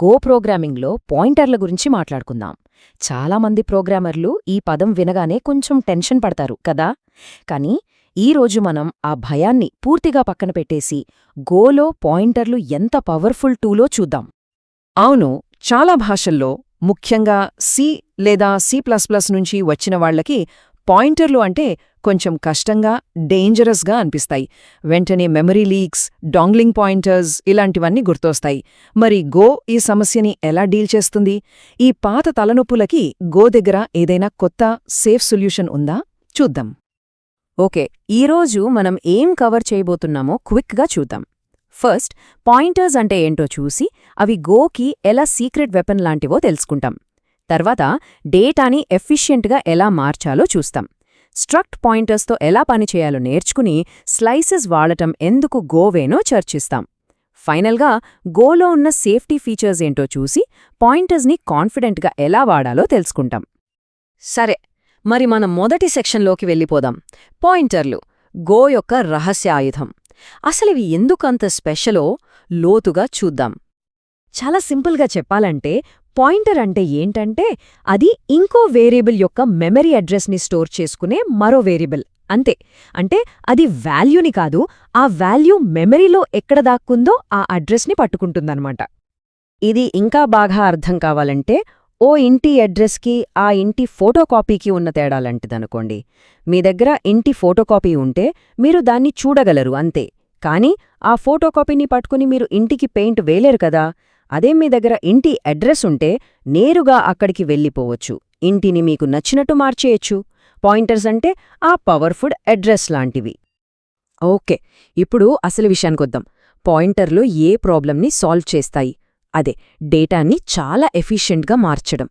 Go ప్రోగ్రామింగ్లో పాయింటర్ల గురించి మాట్లాడుకుందాం. చాలామంది ప్రోగ్రామర్లు ఈ పదం వినగానే కొంచెం టెన్షన్ పడతారు కదా. కానీ ఈరోజు మనం ఆ భయాన్ని పూర్తిగా పక్కన పెట్టేసి గోలో పాయింటర్లు ఎంత పవర్ఫుల్ టూలో చూద్దాం. అవును, చాలా భాషల్లో, ముఖ్యంగా సి లేదా C++ నుంచి వచ్చిన వాళ్లకి పాయింటర్లు అంటే కొంచెం కష్టంగా, డేంజరస్గా అనిపిస్తాయి. వెంటనే మెమరీ లీక్స్, డాంగ్లింగ్ పాయింటర్స్ ఇలాంటివన్నీ గుర్తొస్తాయి. మరి గో ఈ సమస్యని ఎలా డీల్ చేస్తుంది? ఈ పాత తలనొప్పులకి గో దగ్గర ఏదైనా కొత్త, సేఫ్ సొల్యూషన్ ఉందా? చూద్దాం. ఓకే, ఈరోజు మనం ఏం కవర్ చేయబోతున్నామో క్విక్గా చూద్దాం. ఫస్ట్, పాయింటర్స్ అంటే ఏంటో చూసి అవి గోకి ఎలా సీక్రెట్ వెపన్ లాంటివో తెలుసుకుంటాం. తర్వాత డేటాని ఎఫిషియెంట్గా ఎలా మార్చాలో చూస్తాం. స్ట్రక్ట్ పాయింటర్స్తో ఎలా పనిచేయాలో నేర్చుకుని స్లైసెస్ వాడటం ఎందుకు గోవేనో చర్చిస్తాం. ఫైనల్గా గోలో ఉన్న సేఫ్టీ ఫీచర్స్ ఏంటో చూసి పాయింటర్స్ని కాన్ఫిడెంట్గా ఎలా వాడాలో తెలుసుకుంటాం. సరే, మరి మనం మొదటి సెక్షన్లోకి వెళ్ళిపోదాం. పాయింటర్లు, గో యొక్క రహస్య ఆయుధం. అసలివి ఎందుకంత స్పెషలో లోతుగా చూద్దాం. చాలా సింపుల్గా చెప్పాలంటే పాయింటర్ అంటే ఏంటంటే అది ఇంకో వేరియబుల్ యొక్క మెమరీ అడ్రస్ని స్టోర్ చేసుకునే మరో వేరియబుల్ అంతే. అంటే అది వాల్యూని కాదు, ఆ వాల్యూ మెమరీలో ఎక్కడ దాక్కుందో ఆ అడ్రస్ని పట్టుకుంటుందన్నమాట. ఇది ఇంకా బాగా అర్థం కావాలంటే ఓ ఇంటి అడ్రస్కి ఆ ఇంటి ఫోటోకాపీకి ఉన్న తేడాలంటిదనుకోండి. మీ దగ్గర ఇంటి ఫోటోకాపీ ఉంటే మీరు దాన్ని చూడగలరు అంతే, కానీ ఆ ఫోటోకాపీని పట్టుకుని మీరు ఇంటికి పెయింట్ వేలేరు కదా. అదే మీ దగ్గర ఇంటి అడ్రస్ ఉంటే నేరుగా అక్కడికి వెళ్ళిపోవచ్చు, ఇంటిని మీకు నచ్చినట్టు మార్చేయచ్చు. పాయింటర్స్ అంటే ఆ పవర్ఫుల్ అడ్రస్ లాంటివి. ఓకే, ఇప్పుడు అసలు విషయానికొద్దాం. పాయింటర్లు ఏ ప్రాబ్లంని సాల్వ్ చేస్తాయి? అదే డేటాని చాలా ఎఫిషియెంట్గా మార్చడం.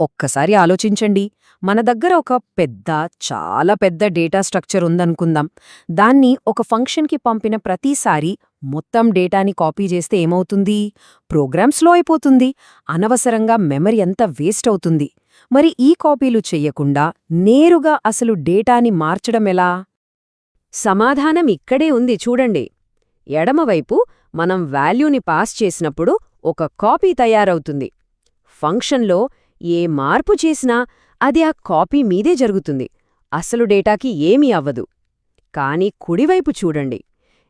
ఒక్కసారి ఆలోచించండి. మన దగ్గర ఒక చాలా పెద్ద డేటా స్ట్రక్చర్ ఉందనుకుందాం. దాన్ని ఒక ఫంక్షన్కి పంపిన ప్రతిసారి మొత్తం డేటాని కాపీ చేస్తే ఏమవుతుంది? ప్రోగ్రామ్ స్లో అయిపోతుంది, అనవసరంగా మెమరీ అంతా వేస్ట్ అవుతుంది. మరి ఈ కాపీలు చెయ్యకుండా నేరుగా అసలు డేటాని మార్చడమెలా? సమాధానం ఇక్కడే ఉంది, చూడండి. ఎడమవైపు మనం వాల్యూని పాస్ చేసినప్పుడు ఒక కాపీ తయారవుతుంది. ఫంక్షన్లో ఏ మార్పు చేసినా అది ఆ కాపీ మీదే జరుగుతుంది, అసలు డేటాకి ఏమీ అవ్వదు. కానీ కుడివైపు చూడండి,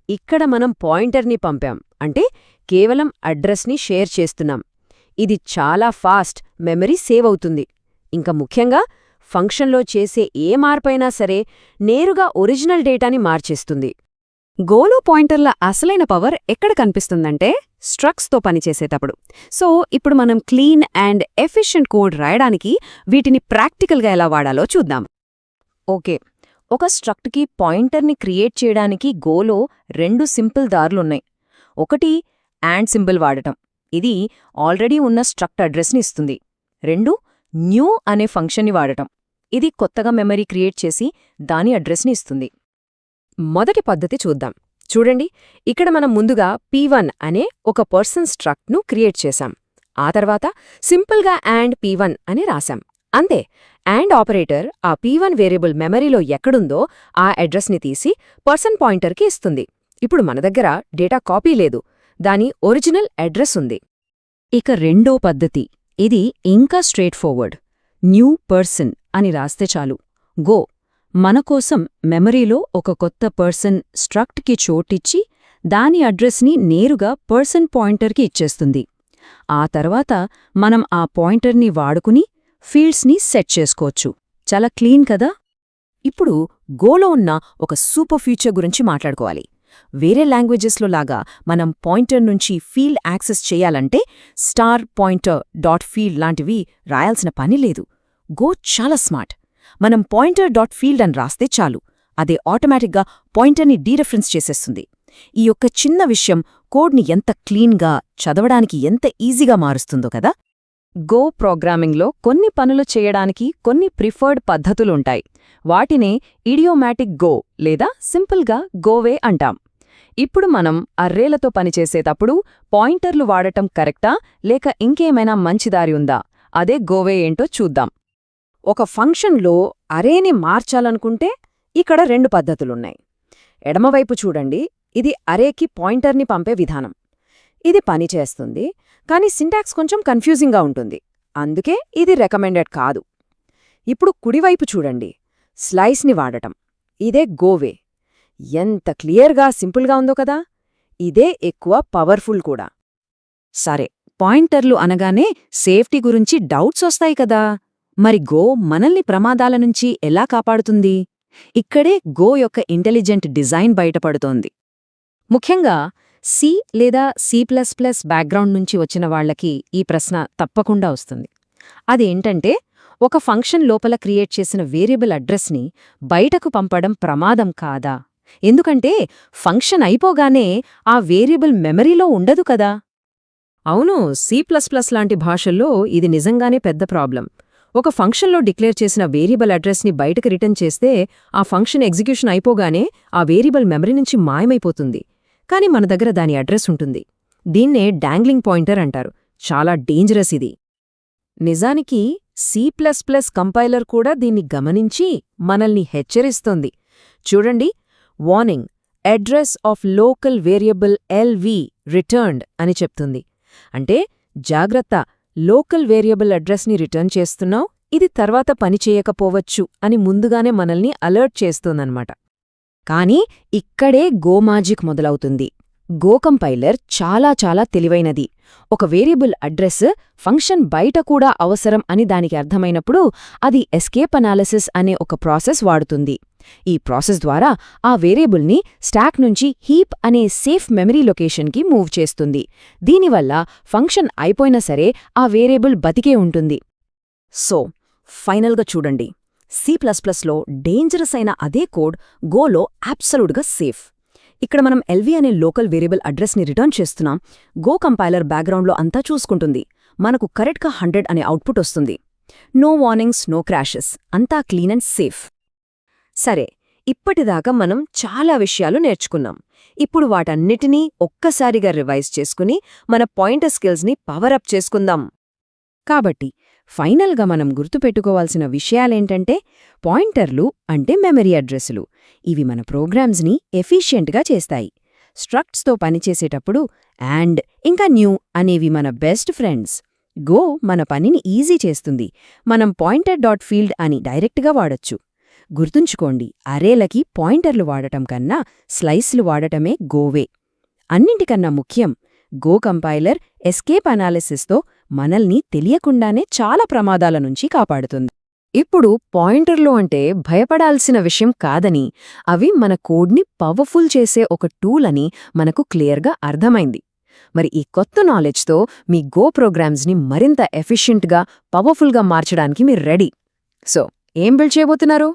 ఇక్కడ మనం పాయింటర్ని పంపాం అంటే కేవలం అడ్రస్ని షేర్ చేస్తున్నాం. ఇది చాలా ఫాస్ట్, మెమరీ సేవ్ అవుతుంది. ఇంకా ముఖ్యంగా ఫంక్షన్లో చేసే ఏ మార్పైనా సరే నేరుగా ఒరిజినల్ డేటాని మార్చేస్తుంది. గోలో పాయింటర్ల అసలైన పవర్ ఎక్కడ కనిపిస్తుందంటే స్ట్రక్స్తో పనిచేసేటప్పుడు. సో ఇప్పుడు మనం క్లీన్ అండ్ ఎఫిషియెంట్ కోడ్ రాయడానికి వీటిని ప్రాక్టికల్గా ఎలా వాడాలో చూద్దాం. ఓకే, ఒక స్ట్రక్ట్కి పాయింటర్ని క్రియేట్ చేయడానికి గోలో 2 సింపుల్ దారులున్నాయి. ఒకటి యాండ్ సింబల్ వాడటం, ఇది ఆల్రెడీ ఉన్న స్ట్రక్ట్ అడ్రస్ని ఇస్తుంది. 2 న్యూ అనే ఫంక్షన్ని వాడటం, ఇది కొత్తగా మెమరీ క్రియేట్ చేసి దాని అడ్రస్ని ఇస్తుంది. మొదటి పద్ధతి చూద్దాం. చూడండి, ఇక్కడ మనం ముందుగా P1 అనే ఒక పర్సన్ స్ట్రక్ట్ను క్రియేట్ చేశాం. ఆ తర్వాత సింపుల్గా యాండ్ P1 అని రాశాం. అంతే, యాండ్ ఆపరేటర్ ఆ P1 వేరియబుల్ మెమరీలో ఎక్కడుందో ఆ అడ్రస్ని తీసి పర్సన్ పాయింటర్కి ఇస్తుంది. ఇప్పుడు మన దగ్గర డేటా కాపీ లేదు, దాని ఒరిజినల్ అడ్రస్ ఉంది. ఇక రెండో పద్ధతి, ఇది ఇంకా స్ట్రేట్ ఫార్వర్డ్. న్యూ పర్సన్ అని రాస్తే చాలు, గో మనకోసం మెమరీలో ఒక కొత్త పర్సన్ స్ట్రక్ట్కి చోటిచ్చి దాని అడ్రస్ని నేరుగా పర్సన్ పాయింటర్కి ఇచ్చేస్తుంది. ఆ తర్వాత మనం ఆ పాయింటర్ని వాడుకుని ఫీల్డ్స్ని సెట్ చేసుకోవచ్చు. చాలా క్లీన్ కదా. ఇప్పుడు గోలో ఉన్న ఒక సూపర్ ఫీచర్ గురించి మాట్లాడుకోవాలి. వేరే లాంగ్వేజెస్లో లాగా మనం పాయింటర్ నుంచి ఫీల్డ్ యాక్సెస్ చేయాలంటే .pointer.field లాంటివి రాయాల్సిన పని లేదు. గో చాలా స్మార్ట్. మనం .pointer.field అని రాస్తే చాలు, అదే ఆటోమేటిక్గా పాయింటర్ని డీరెఫరెన్స్ చేసేస్తుంది. ఈ యొక్క చిన్న విషయం కోడ్ని ఎంత క్లీన్గా, చదవడానికి ఎంత ఈజీగా మారుస్తుందో కదా. గో ప్రోగ్రామింగ్లో కొన్ని పనులు చేయడానికి కొన్ని ప్రిఫర్డ్ పద్ధతులుంటాయి. వాటినే ఇడియోమాటిక్ గో లేదా సింపుల్గా గోవే అంటాం. ఇప్పుడు మనం అర్రేలతో పనిచేసేటప్పుడు పాయింటర్లు వాడటం కరెక్టా లేక ఇంకేమైనా మంచి దారి ఉందా? అదే గోవే ఏంటో చూద్దాం. ఒక ఫంక్షన్లో అరేని మార్చాలనుకుంటే ఇక్కడ 2 పద్ధతులున్నాయి. ఎడమవైపు చూడండి, ఇది అరేకి పాయింటర్ని పంపే విధానం. ఇది పనిచేస్తుంది, కానీ సింటాక్స్ కొంచెం కన్ఫ్యూజింగ్గా ఉంటుంది. అందుకే ఇది రికమెండెడ్ కాదు. ఇప్పుడు కుడివైపు చూడండి, స్లైస్ని వాడటం. ఇదే గోవే. ఎంత క్లియర్గా సింపుల్గా ఉందో కదా. ఇదే ఎక్కువ పవర్ఫుల్ కూడా. సరే, పాయింటర్లు అనగానే సేఫ్టీ గురించి డౌట్స్ వస్తాయి కదా. మరి గో మనల్ని ప్రమాదాల నుంచి ఎలా కాపాడుతుంది? ఇక్కడే గో యొక్క ఇంటెలిజెంట్ డిజైన్ బయటపడుతోంది. ముఖ్యంగా సి లేదా సి++ బ్యాక్గ్రౌండ్ నుంచి వచ్చిన వాళ్లకి ఈ ప్రశ్న తప్పకుండా వస్తుంది. అదేంటంటే, ఒక ఫంక్షన్ లోపల క్రియేట్ చేసిన వేరియబుల్ అడ్రస్ని బయటకు పంపడం ప్రమాదం కాదా? ఎందుకంటే ఫంక్షన్ అయిపోగానే ఆ వేరియబుల్ మెమరీలో ఉండదు కదా. అవును, సి++ లాంటి భాషల్లో ఇది నిజంగానే పెద్ద ప్రాబ్లం. ఒక ఫంక్షన్లో డిక్లేర్ చేసిన వేరియబుల్ అడ్రస్ని బయటకు రిటర్న్ చేస్తే ఆ ఫంక్షన్ ఎగ్జిక్యూషన్ అయిపోగానే ఆ వేరియబుల్ మెమరీ నుంచి మాయమైపోతుంది. కాని మన దగ్గర దాని అడ్రస్ ఉంటుంది. దీన్నే డాంగ్లింగ్ పాయింటర్ అంటారు. చాలా డేంజరస్ ఇది. నిజానికి సి++ కంపైలర్ కూడా దీన్ని గమనించి మనల్ని హెచ్చరిస్తోంది. చూడండి, warning, address of local variable LV returned అని చెప్తుంది. అంటే జాగ్రత్త, లోకల్ వేరియబుల్ అడ్రస్ని రిటర్న్ చేస్తున్నావు, ఇది తర్వాత పనిచేయకపోవచ్చు అని ముందుగానే మనల్ని అలర్ట్ చేస్తోందన్నమాట. కానీ ఇక్కడే గో మాజిక్ మొదలవుతుంది. గో కంపైలర్ చాలా చాలా తెలివైనది. ఒక వేరియబుల్ అడ్రస్ ఫంక్షన్ బయట కూడా అవసరం అని దానికి అర్థమైనప్పుడు అది ఎస్కేప్ అనాలిసిస్ అనే ఒక ప్రాసెస్ వాడుతుంది. ఈ ప్రాసెస్ ద్వారా ఆ వేరియబుల్ని స్టాక్ నుంచి హీప్ అనే సేఫ్ మెమరీ లొకేషన్కి మూవ్ చేస్తుంది. దీనివల్ల ఫంక్షన్ అయిపోయినా సరే ఆ వేరియబుల్ బతికే ఉంటుంది. సో ఫైనల్గా చూడండి, సి++లో డేంజరస్ అయిన అదే కోడ్ గోలో అబ్సల్యూట్గా సేఫ్. ఇక్కడ మనం ఎల్వి అనే లోకల్ వేరియబుల్ అడ్రస్ని రిటర్న్ చేస్తున్నాం. గో కంపైలర్ బ్యాక్గ్రౌండ్లో అంతా చూసుకుంటుంది. మనకు కరెక్ట్గా 100 అనే అవుట్పుట్ వస్తుంది. నో వార్నింగ్స్, నో క్రాషెస్, అంతా క్లీన్ అండ్ సేఫ్. సరే, ఇప్పటిదాకా మనం చాలా విషయాలు నేర్చుకున్నాం. ఇప్పుడు వాటన్నిటినీ ఒక్కసారిగా రివైజ్ చేసుకుని మన పాయింటర్ స్కిల్స్ని పవరప్ చేసుకుందాం. కాబట్టి ఫైనల్గా మనం గుర్తుపెట్టుకోవాల్సిన విషయాలేంటంటే, పాయింటర్లు అంటే మెమరీ అడ్రస్సులు. ఇవి మన ప్రోగ్రామ్స్ని ఎఫిషియెంట్గా చేస్తాయి. స్ట్రక్ట్స్తో పనిచేసేటప్పుడు అండ్ ఇంకా న్యూ అనేవి మన బెస్ట్ ఫ్రెండ్స్. గో మన పనిని ఈజీ చేస్తుంది. మనం pointer.field అని డైరెక్ట్గా వాడొచ్చు. గుర్తుంచుకోండి, అరేలకి పాయింటర్లు వాడటం కన్నా స్లైస్లు వాడటమే గోవే. అన్నింటికన్నా ముఖ్యం, గో కంపైలర్ ఎస్కేప్ అనాలిసిస్తో మనల్ని తెలియకుండానే చాలా ప్రమాదాల నుంచి కాపాడుతుంది. ఇప్పుడు పాయింటర్లు అంటే భయపడాల్సిన విషయం కాదని, అవి మన కోడ్ని పవర్ఫుల్ చేసే ఒక టూల్ అని మనకు క్లియర్గా అర్థమైంది. మరి ఈ కొత్త నాలెడ్జ్తో మీ గో ప్రోగ్రామ్స్ని మరింత ఎఫిషియెంట్గా, పవర్ఫుల్గా మార్చడానికి మీరు రెడీ. సో ఏం బిల్డ్ చేయబోతున్నారు?